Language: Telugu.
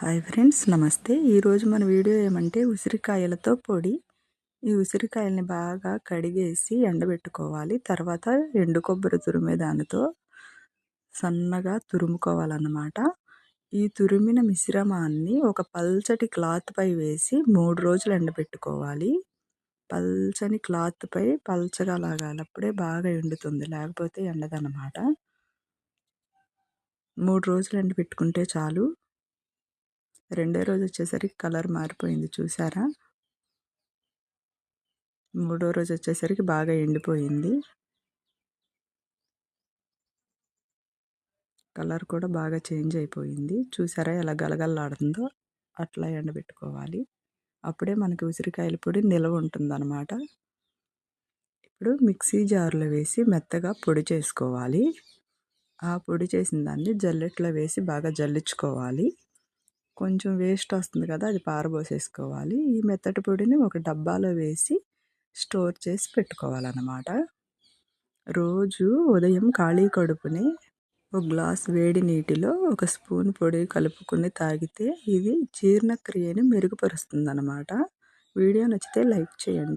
హాయ్ ఫ్రెండ్స్, నమస్తే. ఈరోజు మన వీడియో ఏమంటే ఉసిరికాయలతో పొడి. ఈ ఉసిరికాయల్ని బాగా కడిగేసి ఎండబెట్టుకోవాలి. తర్వాత ఎండు కొబ్బరి తురిమే దానితో సన్నగా తురుముకోవాలన్నమాట. ఈ తురిమిన మిశ్రమాన్ని ఒక పల్చటి క్లాత్‌పై వేసి 3 రోజులు ఎండబెట్టుకోవాలి. పల్చని క్లాత్‌పై పల్చగా లాగాలి. అప్పుడే బాగా ఎండుతుంది. లేకపోతే ఎండదన్నమాట. 3 రోజులు ఎండబెట్టుకుంటే చాలు. రెండో రోజు వచ్చేసరికి కలర్ మారిపోయింది చూసారా? మూడో రోజు వచ్చేసరికి బాగా ఎండిపోయింది. కలర్ కూడా బాగా చేంజ్ అయిపోయింది. చూసారా ఎలా గలగలలాడుతుందో? అట్లా ఎండబెట్టుకోవాలి. అప్పుడే మనకి ఉసిరికాయల పొడి నిలవ ఉంటుందన్నమాట. ఇప్పుడు మిక్సీ జార్‌లో వేసి మెత్తగా పొడి చేసుకోవాలి. ఆ పొడి చేసిన దాన్ని జల్లెడలో వేసి బాగా జల్లించుకోవాలి. కొంచెం వేస్ట్ వస్తుంది కదా! అది పారబోసేసుకోవాలి. ఈ మెత్తటి పొడిని ఒక డబ్బాలో వేసి స్టోర్ చేసి పెట్టుకోవాలన్నమాట. రోజు ఉదయం ఖాళీ కడుపుని ఒక గ్లాస్ వేడి నీటిలో ఒక స్పూన్ పొడి కలుపుకొని తాగితే ఇది జీర్ణక్రియని మెరుగుపరుస్తుందన్నమాట. వీడియో నచ్చితే లైక్ చేయండి.